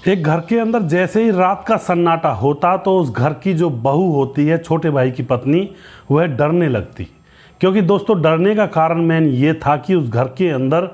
एक घर के अंदर जैसे ही रात का सन्नाटा होता तो उस घर की जो बहू होती है, छोटे भाई की पत्नी, वह डरने लगती। क्योंकि दोस्तों डरने का कारण मेन ये था कि उस घर के अंदर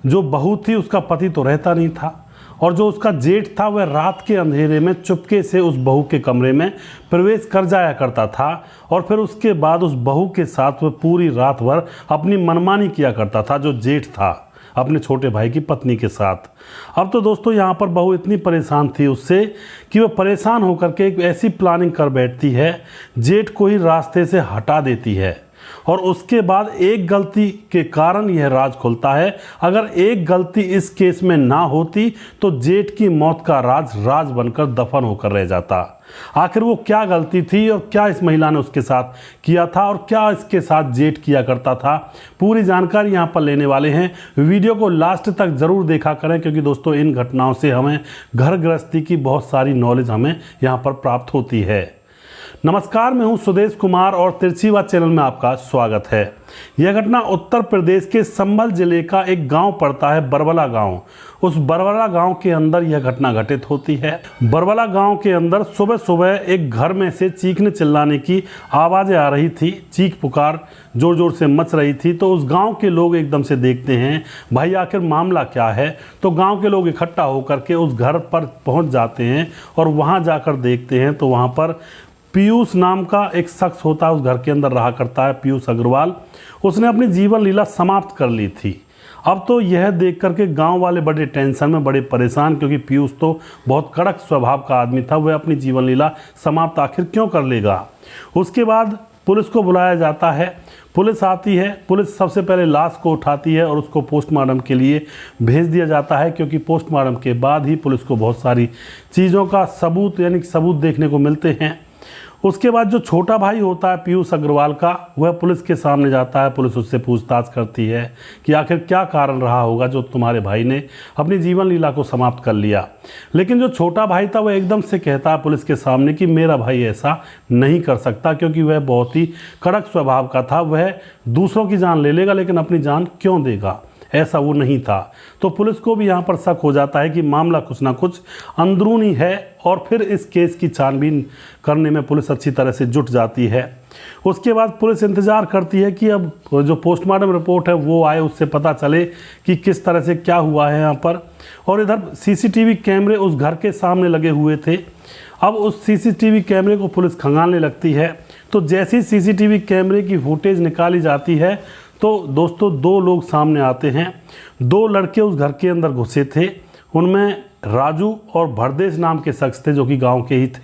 जो बहू थी उसका पति तो रहता नहीं था, और जो उसका जेठ था वह रात के अंधेरे में चुपके से उस बहू के कमरे में प्रवेश कर जाया करता था, और फिर उसके बाद उस बहू के साथ वह पूरी रात भर अपनी मनमानी किया करता था, जो जेठ था अपने छोटे भाई की पत्नी के साथ। अब तो दोस्तों यहाँ पर बहू इतनी परेशान थी उससे कि वह परेशान होकर के एक ऐसी प्लानिंग कर बैठती है, जेठ को ही रास्ते से हटा देती है। और उसके बाद एक गलती के कारण यह राज खुलता है। अगर एक गलती इस केस में ना होती तो जेठ की मौत का राज बनकर दफन होकर रह जाता। आखिर वो क्या गलती थी और क्या इस महिला ने उसके साथ किया था और क्या इसके साथ जेठ किया करता था, पूरी जानकारी यहाँ पर लेने वाले हैं। वीडियो को लास्ट तक ज़रूर देखा करें, क्योंकि दोस्तों इन घटनाओं से हमें घर गृहस्थी की बहुत सारी नॉलेज हमें यहाँ पर प्राप्त होती है। नमस्कार, मैं हूं सुदेश कुमार और तिरछीवाद चैनल में आपका स्वागत है। यह घटना उत्तर प्रदेश के संभल जिले का एक गांव पड़ता है, बरबला गांव। उस बरबला गांव के अंदर यह घटना घटित होती है। बरबला गांव के अंदर सुबह सुबह एक घर में से चीखने चिल्लाने की आवाज़ें आ रही थी, चीख पुकार जोर जोर से मच रही थी। तो उस गांव के लोग एकदम से देखते हैं, भाई आखिर मामला क्या है। तो गांव के लोग इकट्ठा होकर के उस घर पर पहुंच जाते हैं और वहां जाकर देखते हैं तो वहां पर पीयूष नाम का एक शख्स होता है, उस घर के अंदर रहा करता है, पीयूष अग्रवाल। उसने अपनी जीवन लीला समाप्त कर ली थी। अब तो यह देख करके गांव वाले बड़े टेंशन में, बड़े परेशान, क्योंकि पीयूष तो बहुत कड़क स्वभाव का आदमी था। वह अपनी जीवन लीला समाप्त आखिर क्यों कर लेगा। उसके बाद पुलिस को बुलाया जाता है। पुलिस आती है। पुलिस सबसे पहले लाश को उठाती है और उसको पोस्टमार्टम के लिए भेज दिया जाता है, क्योंकि पोस्टमार्टम के बाद ही पुलिस को बहुत सारी चीज़ों का सबूत यानी सबूत देखने को मिलते हैं। उसके बाद जो छोटा भाई होता है पीयूष अग्रवाल का, वह पुलिस के सामने जाता है। पुलिस उससे पूछताछ करती है कि आखिर क्या कारण रहा होगा जो तुम्हारे भाई ने अपनी जीवन लीला को समाप्त कर लिया। लेकिन जो छोटा भाई था वह एकदम से कहता है पुलिस के सामने कि मेरा भाई ऐसा नहीं कर सकता, क्योंकि वह बहुत ही कड़क स्वभाव का था। वह दूसरों की जान ले लेगा लेकिन अपनी जान क्यों देगा, ऐसा वो नहीं था। तो पुलिस को भी यहाँ पर शक हो जाता है कि मामला कुछ ना कुछ अंदरूनी है, और फिर इस केस की छानबीन करने में पुलिस अच्छी तरह से जुट जाती है। उसके बाद पुलिस इंतज़ार करती है कि अब जो पोस्टमार्टम रिपोर्ट है वो आए, उससे पता चले कि किस तरह से क्या हुआ है यहाँ पर। और इधर सीसीटीवी कैमरे उस घर के सामने लगे हुए थे। अब उस सीसीटीवी कैमरे को पुलिस खंगालने लगती है। तो जैसे ही सीसीटीवी कैमरे की फुटेज निकाली जाती है तो दोस्तों दो लोग सामने आते हैं। दो लड़के उस घर के अंदर घुसे थे। उनमें राजू और भरदेश नाम के शख्स थे, जो कि गांव के ही थे।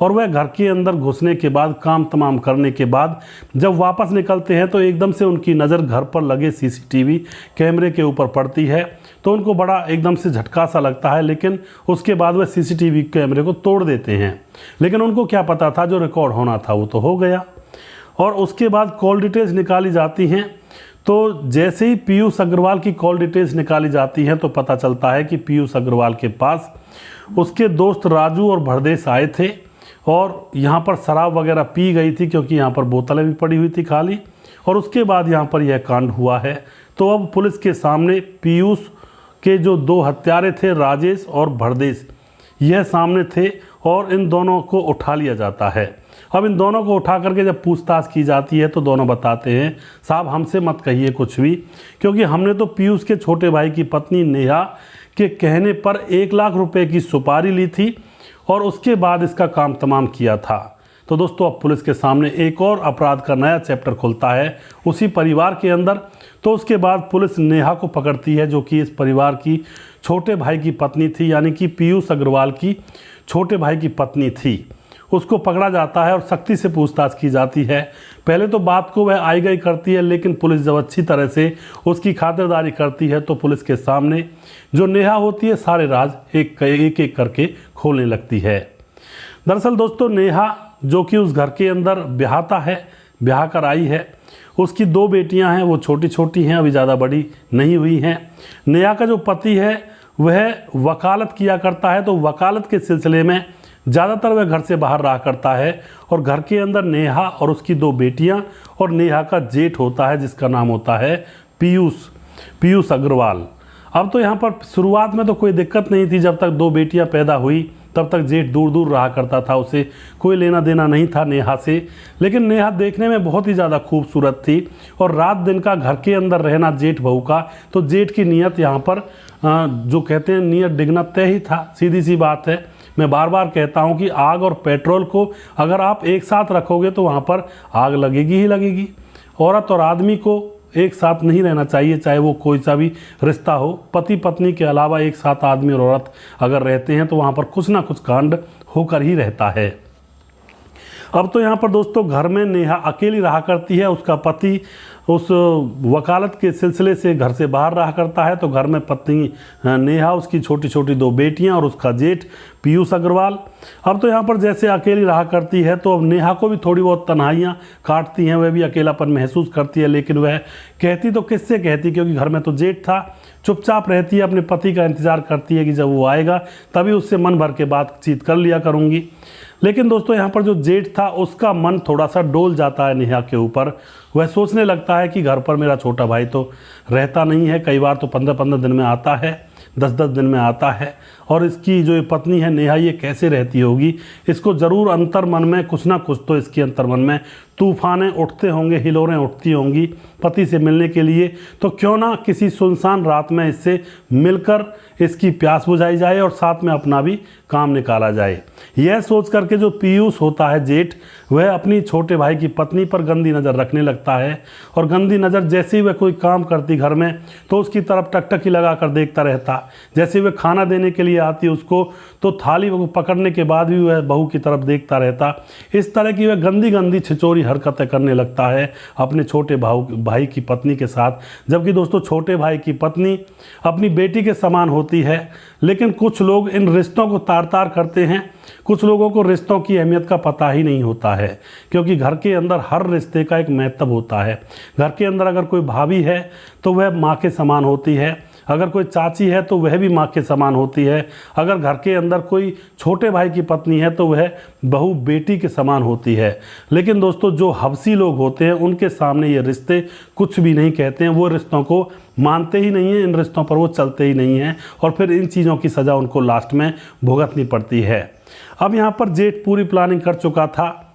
और वह घर के अंदर घुसने के बाद, काम तमाम करने के बाद जब वापस निकलते हैं तो एकदम से उनकी नज़र घर पर लगे सीसीटीवी कैमरे के ऊपर पड़ती है। तो उनको बड़ा एकदम से झटका सा लगता है, लेकिन उसके बाद वह सीसीटीवी कैमरे को तोड़ देते हैं। लेकिन उनको क्या पता था, जो रिकॉर्ड होना था वो तो हो गया। और उसके बाद कॉल डिटेल्स निकाली जाती हैं। तो जैसे ही पीयूष अग्रवाल की कॉल डिटेल्स निकाली जाती हैं तो पता चलता है कि पीयूष अग्रवाल के पास उसके दोस्त राजू और भरदेश आए थे, और यहाँ पर शराब वगैरह पी गई थी, क्योंकि यहाँ पर बोतलें भी पड़ी हुई थी खाली। और उसके बाद यहाँ पर यह कांड हुआ है। तो अब पुलिस के सामने पीयूष के जो दो हत्यारे थे, राजेश और भरदेश, यह सामने थे, और इन दोनों को उठा लिया जाता है। अब इन दोनों को उठा करके जब पूछताछ की जाती है तो दोनों बताते हैं, साहब हमसे मत कहिए कुछ भी, क्योंकि हमने तो पीयूष के छोटे भाई की पत्नी नेहा के कहने पर 1 लाख रुपए की सुपारी ली थी, और उसके बाद इसका काम तमाम किया था। तो दोस्तों अब पुलिस के सामने एक और अपराध का नया चैप्टर खुलता है उसी परिवार के अंदर। तो उसके बाद पुलिस नेहा को पकड़ती है, जो कि इस परिवार की छोटे भाई की पत्नी थी, यानी कि पीयूष अग्रवाल की छोटे भाई की पत्नी थी। उसको पकड़ा जाता है और सख्ती से पूछताछ की जाती है। पहले तो बात को वह आई गई करती है, लेकिन पुलिस जब अच्छी तरह से उसकी खातिरदारी करती है तो पुलिस के सामने जो नेहा होती है सारे राज एक एक करके खोलने लगती है। दरअसल दोस्तों नेहा, जो कि उस घर के अंदर ब्याह कर आई है, उसकी 2 बेटियां हैं। वो छोटी छोटी हैं, अभी ज़्यादा बड़ी नहीं हुई हैं। नेहा का जो पति है वह वकालत किया करता है, तो वकालत के सिलसिले में ज़्यादातर वह घर से बाहर रहा करता है। और घर के अंदर नेहा और उसकी 2 बेटियां और नेहा का जेठ होता है, जिसका नाम होता है पीयूष अग्रवाल। अब तो यहाँ पर शुरुआत में तो कोई दिक्कत नहीं थी, जब तक 2 बेटियां पैदा हुई तब तक जेठ दूर दूर रहा करता था, उसे कोई लेना देना नहीं था नेहा से। लेकिन नेहा देखने में बहुत ही ज़्यादा खूबसूरत थी और रात दिन का घर के अंदर रहना जेठ बहू का, तो जेठ की नीयत यहाँ पर जो कहते हैं नीयत डिगना तय ही था। सीधी सी बात है, मैं बार बार कहता हूँ कि आग और पेट्रोल को अगर आप एक साथ रखोगे तो वहाँ पर आग लगेगी ही लगेगी। औरत और आदमी को एक साथ नहीं रहना चाहिए, चाहे वो कोई सा भी रिश्ता हो। पति पत्नी के अलावा एक साथ आदमी और औरत अगर रहते हैं तो वहाँ पर कुछ ना कुछ कांड होकर ही रहता है। अब तो यहाँ पर दोस्तों घर में नेहा अकेली रहा करती है, उसका पति उस वकालत के सिलसिले से घर से बाहर रहा करता है। तो घर में पत्नी नेहा, उसकी छोटी छोटी 2 बेटियां और उसका जेठ पीयूष अग्रवाल। अब तो यहाँ पर जैसे अकेली रहा करती है तो अब नेहा को भी थोड़ी बहुत तन्हाइयाँ काटती हैं, वह भी अकेलापन महसूस करती है। लेकिन वह कहती तो किससे कहती, क्योंकि घर में तो जेठ था। चुपचाप रहती है, अपने पति का इंतज़ार करती है कि जब वो आएगा तभी उससे मन भर के बातचीत कर लिया करूँगी। लेकिन दोस्तों यहाँ पर जो जेठ था उसका मन थोड़ा सा डोल जाता है नेहा के ऊपर। वह सोचने लगता है कि घर पर मेरा छोटा भाई तो रहता नहीं है, कई बार तो 15-15 दिन में आता है, 10-10 दिन में आता है, और इसकी जो ये पत्नी है नेहा ये कैसे रहती होगी। इसको ज़रूर अंतर मन में कुछ ना कुछ तो इसके अंतर मन में तूफानें उठते होंगे, हिलोरें उठती होंगी पति से मिलने के लिए। तो क्यों ना किसी सुनसान रात में इससे मिलकर इसकी प्यास बुझाई जाए और साथ में अपना भी काम निकाला जाए। यह सोच करके जो पीयूष होता है जेठ, वह अपनी छोटे भाई की पत्नी पर गंदी नज़र रखने लगता है। और गंदी नज़र जैसे ही वह कोई काम करती घर में तो उसकी तरफ टकटकी लगा कर देखता रहता। जैसे वह खाना देने के लिए आती उसको तो थाली को पकड़ने के बाद भी वह बहू की तरफ देखता रहता। इस तरह की वह गंदी गंदी छिचोरी हरकतें करने लगता है अपने छोटे भाई की पत्नी के साथ। जबकि दोस्तों छोटे भाई की पत्नी अपनी बेटी के समान होती है। लेकिन कुछ लोग इन रिश्तों को तार तार करते हैं। कुछ लोगों को रिश्तों की अहमियत का पता ही नहीं होता है, क्योंकि घर के अंदर हर रिश्ते का एक महत्व होता है। घर के अंदर अगर कोई भाभी है तो वह माँ के समान होती है, अगर कोई चाची है तो वह भी माँ के समान होती है, अगर घर के अंदर कोई छोटे भाई की पत्नी है तो वह बहू बेटी के समान होती है। लेकिन दोस्तों जो हवसी लोग होते हैं उनके सामने ये रिश्ते कुछ भी नहीं कहते हैं, वो रिश्तों को मानते ही नहीं हैं, इन रिश्तों पर वो चलते ही नहीं हैं और फिर इन चीज़ों की सज़ा उनको लास्ट में भुगतनी पड़ती है। अब यहाँ पर जेठ पूरी प्लानिंग कर चुका था।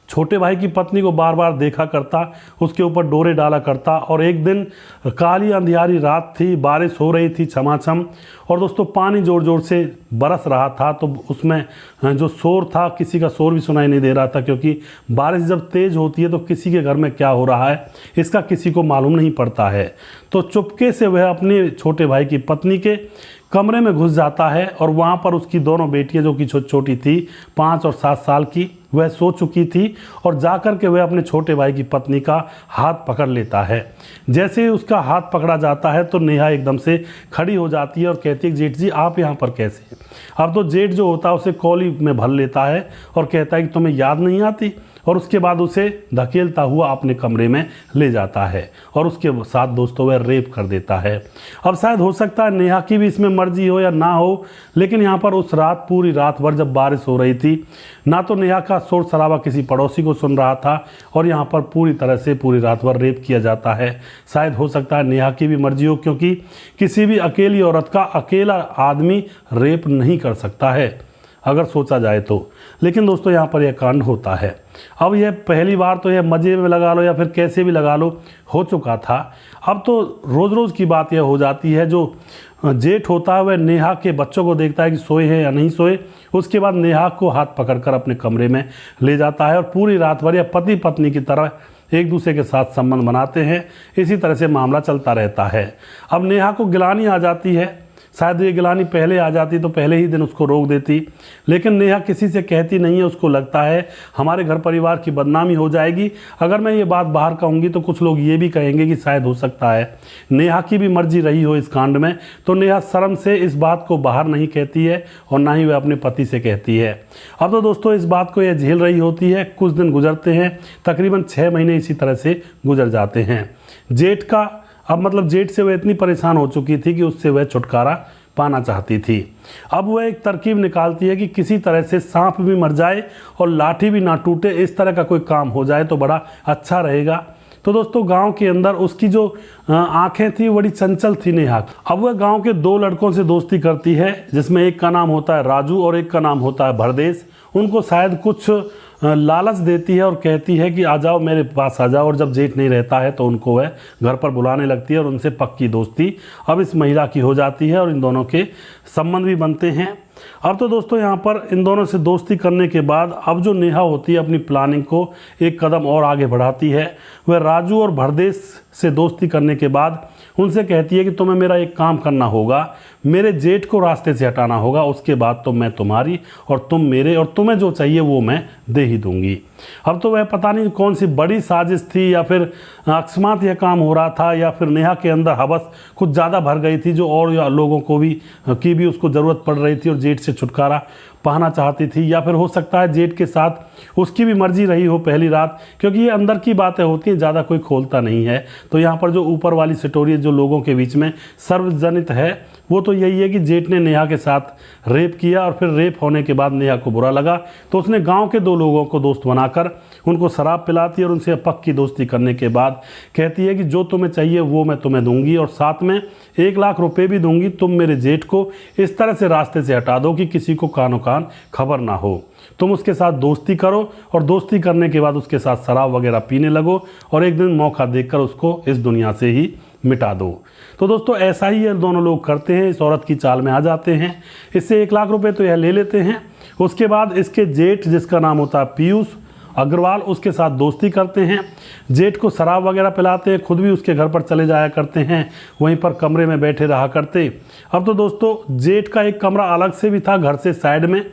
छोटे भाई की पत्नी को बार बार देखा करता, उसके ऊपर डोरे डाला करता। और एक दिन काली अंधियारी रात थी, बारिश हो रही थी छमाछम, और दोस्तों पानी ज़ोर ज़ोर से बरस रहा था। तो उसमें जो शोर था, किसी का शोर भी सुनाई नहीं दे रहा था, क्योंकि बारिश जब तेज़ होती है तो किसी के घर में क्या हो रहा है इसका किसी को मालूम नहीं पड़ता है। तो चुपके से वह अपने छोटे भाई की पत्नी के कमरे में घुस जाता है और वहाँ पर उसकी दोनों बेटियाँ जो कि छोटी छोटी थी, 5 और 7 साल की, वह सो चुकी थी। और जाकर के वह अपने छोटे भाई की पत्नी का हाथ पकड़ लेता है। जैसे ही उसका हाथ पकड़ा जाता है तो नेहा एकदम से खड़ी हो जाती है और कहती है, जेठ जी आप यहाँ पर कैसे। अब तो जेठ जो होता है उसे कौली में भर लेता है और कहता है कि तुम्हें याद नहीं आती, और उसके बाद उसे धकेलता हुआ अपने कमरे में ले जाता है और उसके साथ दोस्तों वह रेप कर देता है। अब शायद हो सकता है नेहा की भी इसमें मर्जी हो या ना हो, लेकिन यहाँ पर उस रात पूरी रात भर जब बारिश हो रही थी, ना तो नेहा का शोर शराबा किसी पड़ोसी को सुन रहा था और यहाँ पर पूरी तरह से पूरी रात भर रेप किया जाता है। शायद हो सकता है नेहा की भी मर्जी हो, क्योंकि किसी भी अकेली औरत का अकेला आदमी रेप नहीं कर सकता है अगर सोचा जाए तो। लेकिन दोस्तों यहाँ पर यह कांड होता है। अब यह पहली बार तो यह मज़े में लगा लो या फिर कैसे भी लगा लो हो चुका था। अब तो रोज़ रोज़ की बात यह हो जाती है, जो जेठ होता है वह नेहा के बच्चों को देखता है कि सोए हैं या नहीं सोए। उसके बाद नेहा को हाथ पकड़कर अपने कमरे में ले जाता है और पूरी रात भर या पति पत्नी की तरह एक दूसरे के साथ संबंध बनाते हैं। इसी तरह से मामला चलता रहता है। अब नेहा को गिलानी आ जाती है, शायद ये गिलानी पहले आ जाती तो पहले ही दिन उसको रोक देती, लेकिन नेहा किसी से कहती नहीं है। उसको लगता है हमारे घर परिवार की बदनामी हो जाएगी, अगर मैं ये बात बाहर कहूँगी तो कुछ लोग ये भी कहेंगे कि शायद हो सकता है नेहा की भी मर्जी रही हो इस कांड में। तो नेहा शर्म से इस बात को बाहर नहीं कहती है और ना ही वह अपने पति से कहती है। अब तो दोस्तों इस बात को यह झेल रही होती है। कुछ दिन गुजरते हैं, तकरीबन 6 महीने इसी तरह से गुजर जाते हैं। जेठ का अब मतलब जेठ से वह इतनी परेशान हो चुकी थी कि उससे वह छुटकारा पाना चाहती थी। अब वह एक तरकीब निकालती है कि किसी तरह से सांप भी मर जाए और लाठी भी ना टूटे, इस तरह का कोई काम हो जाए तो बड़ा अच्छा रहेगा। तो दोस्तों गांव के अंदर उसकी जो आंखें थी बड़ी चंचल थी नेहा। अब वह गांव के दो लड़कों से दोस्ती करती है, जिसमें एक का नाम होता है राजू और एक का नाम होता है भरदेश। उनको शायद कुछ लालच देती है और कहती है कि आ जाओ मेरे पास आ जाओ, और जब जेठ नहीं रहता है तो उनको वह घर पर बुलाने लगती है और उनसे पक्की दोस्ती अब इस महिला की हो जाती है और इन दोनों के संबंध भी बनते हैं। अब तो दोस्तों यहाँ पर इन दोनों से दोस्ती करने के बाद अब जो नेहा होती है अपनी प्लानिंग को एक कदम और आगे बढ़ाती है। वह राजू और भरदेश से दोस्ती करने के बाद उनसे कहती है कि तुम्हें मेरा एक काम करना होगा, मेरे जेठ को रास्ते से हटाना होगा, उसके बाद तो मैं तुम्हारी और तुम मेरे, और तुम्हें जो चाहिए वो मैं दे ही दूंगी। अब तो वह पता नहीं कौन सी बड़ी साजिश थी या फिर अकस्मात यह काम हो रहा था, या फिर नेहा के अंदर हवस कुछ ज़्यादा भर गई थी जो और लोगों को भी उसको ज़रूरत पड़ रही थी और जेठ से छुटकारा पाना चाहती थी, या फिर हो सकता है जेठ के साथ उसकी भी मर्जी रही हो पहली रात, क्योंकि ये अंदर की बातें होती हैं, ज़्यादा कोई खोलता नहीं है। तो यहाँ पर जो ऊपर वाली स्टोरी जो लोगों के बीच में सर्वजनित है वो तो यही है कि जेठ ने नेहा के साथ रेप किया और फिर रेप होने के बाद नेहा को बुरा लगा तो उसने गांव के दो लोगों को दोस्त बनाकर उनको शराब पिलाती है और उनसे पक्की दोस्ती करने के बाद कहती है कि जो तुम्हें चाहिए वो मैं तुम्हें दूंगी और साथ में 1 लाख रुपए भी दूंगी, तुम मेरे जेठ को इस तरह से रास्ते से हटा दो कि किसी को कानो कान खबर ना हो। तुम उसके साथ दोस्ती करो और दोस्ती करने के बाद उसके साथ शराब वगैरह पीने लगो और एक दिन मौका देखकर उसको इस दुनिया से ही मिटा दो। तो दोस्तों ऐसा ही ये दोनों लोग करते हैं, इस औरत की चाल में आ जाते हैं। इससे 1 लाख रुपए तो यह ले लेते हैं। उसके बाद इसके जेठ जिसका नाम होता है पीयूष अग्रवाल, उसके साथ दोस्ती करते हैं, जेठ को शराब वगैरह पिलाते हैं, खुद भी उसके घर पर चले जाया करते हैं, वहीं पर कमरे में बैठे रहा करते। अब तो दोस्तों जेठ का एक कमरा अलग से भी था घर से साइड में,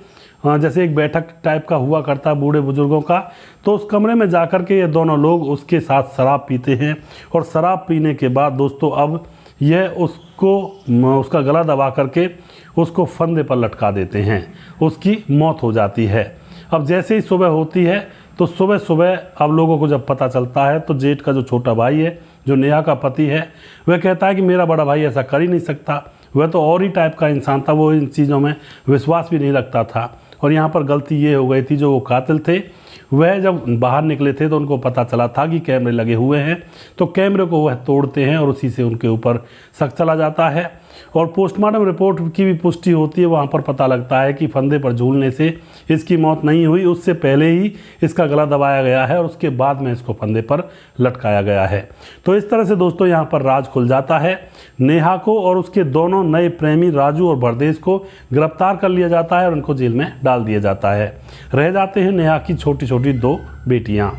जैसे एक बैठक टाइप का हुआ करता बूढ़े बुजुर्गों का, तो उस कमरे में जाकर के ये दोनों लोग उसके साथ शराब पीते हैं और शराब पीने के बाद दोस्तों अब यह उसका गला दबा करके उसको फंदे पर लटका देते हैं, उसकी मौत हो जाती है। अब जैसे ही सुबह होती है तो सुबह सुबह अब लोगों को जब पता चलता है तो जेठ का जो छोटा भाई है जो नेहा का पति है वह कहता है कि मेरा बड़ा भाई ऐसा कर ही नहीं सकता, वह तो और ही टाइप का इंसान था, वो इन चीज़ों में विश्वास भी नहीं रखता था। और यहाँ पर गलती ये हो गई थी, जो वो कातिल थे वह जब बाहर निकले थे तो उनको पता चला था कि कैमरे लगे हुए हैं, तो कैमरे को वह तोड़ते हैं और उसी से उनके ऊपर शक चला जाता है और पोस्टमार्टम रिपोर्ट की भी पुष्टि होती है। वहाँ पर पता लगता है कि फंदे पर झूलने से इसकी मौत नहीं हुई, उससे पहले ही इसका गला दबाया गया है और उसके बाद में इसको फंदे पर लटकाया गया है। तो इस तरह से दोस्तों यहाँ पर राज खुल जाता है। नेहा को और उसके दोनों नए प्रेमी राजू और भरदेश को गिरफ्तार कर लिया जाता है और उनको जेल में डाल दिया जाता है। रह जाते हैं नेहा की छोटी छोटी 2 बेटियाँ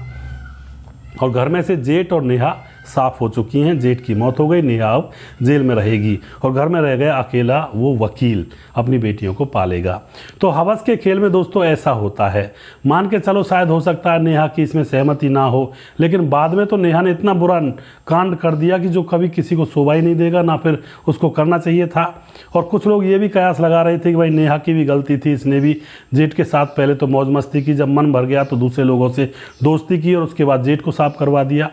और घर में से जेठ और नेहा साफ हो चुकी हैं। जेठ की मौत हो गई, नेहा अब जेल में रहेगी और घर में रह गया अकेला वो वकील, अपनी बेटियों को पालेगा। तो हवस के खेल में दोस्तों ऐसा होता है। मान के चलो शायद हो सकता है नेहा की इसमें सहमति ना हो, लेकिन बाद में तो नेहा ने इतना बुरा कांड कर दिया कि जो कभी किसी को शोभा ही नहीं देगा, ना फिर उसको करना चाहिए था। और कुछ लोग ये भी कयास लगा रहे थे कि भाई नेहा की भी गलती थी, इसने भी जेठ के साथ पहले तो मौज मस्ती की, जब मन भर गया तो दूसरे लोगों से दोस्ती की और उसके बाद जेठ को साफ करवा दिया।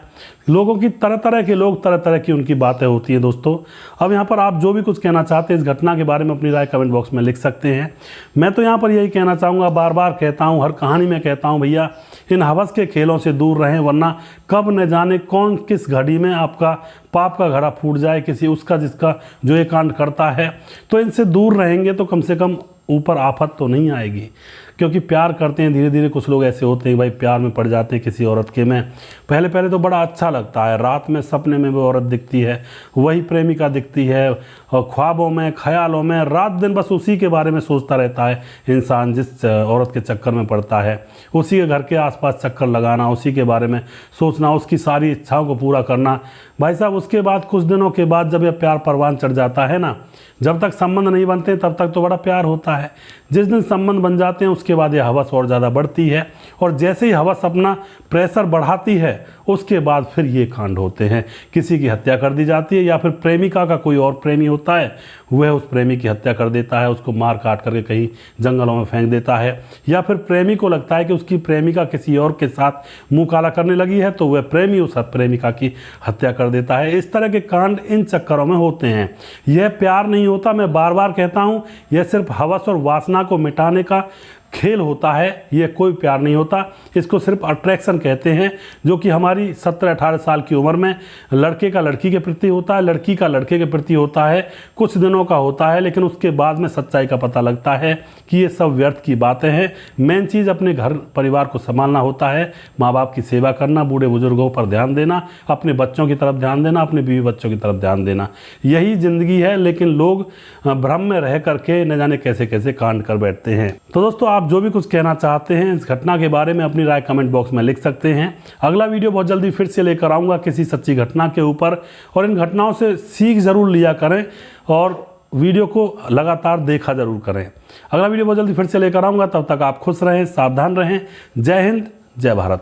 लोगों की तरह तरह के लोग, तरह तरह की उनकी बातें होती हैं दोस्तों। अब यहाँ पर आप जो भी कुछ कहना चाहते हैं इस घटना के बारे में अपनी राय कमेंट बॉक्स में लिख सकते हैं। मैं तो यहाँ पर यही कहना चाहूँगा, बार बार कहता हूँ, हर कहानी में कहता हूँ, भैया इन हवस के खेलों से दूर रहें, वरना कब न जाने कौन किस घड़ी में आपका पाप का घड़ा फूट जाए, किसी उसका जिसका जो ये कांड करता है। तो इनसे दूर रहेंगे तो कम से कम ऊपर आफत तो नहीं आएगी, क्योंकि प्यार करते हैं धीरे धीरे। कुछ लोग ऐसे होते हैं भाई प्यार में पड़ जाते हैं किसी औरत के में, पहले पहले तो बड़ा अच्छा लगता है, रात में सपने में वो औरत दिखती है, वही प्रेमिका दिखती है, और ख्वाबों में ख्यालों में रात दिन बस उसी के बारे में सोचता रहता है इंसान, जिस औरत के चक्कर में पड़ता है, उसी के घर के आसपास चक्कर लगाना, उसी के बारे में सोचना, उसकी सारी इच्छाओं को पूरा करना। भाई साहब उसके बाद कुछ दिनों के बाद जब यह प्यार परवान चढ़ जाता है ना, जब तक संबंध नहीं बनते तब तक तो बड़ा प्यार होता है, जिस दिन संबंध बन जाते हैं उसके बाद यह हवस और ज़्यादा बढ़ती है, और जैसे ही हवस अपना प्रेशर बढ़ाती है उसके बाद फिर ये कांड होते हैं। किसी की हत्या कर दी जाती है, या फिर प्रेमिका का कोई और प्रेमी होता है, वह उस प्रेमी की हत्या कर देता है, उसको मार काट करके कहीं जंगलों में फेंक देता है, या फिर प्रेमी को लगता है कि उसकी प्रेमिका किसी और के साथ मुंह काला करने लगी है तो वह प्रेमी उस प्रेमिका की हत्या कर देता है। इस तरह के कांड इन चक्करों में होते हैं। यह प्यार नहीं होता, मैं बार बार कहता हूँ, यह सिर्फ हवस और वासना को मिटाने का खेल होता है, ये कोई प्यार नहीं होता। इसको सिर्फ अट्रैक्शन कहते हैं, जो कि हमारी 17-18 साल की उम्र में लड़के का लड़की के प्रति होता है, लड़की का लड़के के प्रति होता है, कुछ दिनों का होता है, लेकिन उसके बाद में सच्चाई का पता लगता है कि ये सब व्यर्थ की बातें हैं। मेन चीज़ अपने घर परिवार को संभालना होता है, माँ बाप की सेवा करना, बूढ़े बुजुर्गों पर ध्यान देना, अपने बच्चों की तरफ ध्यान देना, अपने बीवी बच्चों की तरफ ध्यान देना, यही ज़िंदगी है। लेकिन लोग भ्रम में रह करके न जाने कैसे कैसे कांड कर बैठते हैं। तो दोस्तों, आप जो भी कुछ कहना चाहते हैं इस घटना के बारे में अपनी राय कमेंट बॉक्स में लिख सकते हैं। अगला वीडियो बहुत जल्दी फिर से लेकर आऊँगा किसी सच्ची घटना के ऊपर, और इन घटनाओं से सीख ज़रूर लिया करें और वीडियो को लगातार देखा जरूर करें। अगला वीडियो बहुत जल्दी फिर से लेकर आऊँगा, तब तक आप खुश रहें, सावधान रहें। जय हिंद, जय भारत।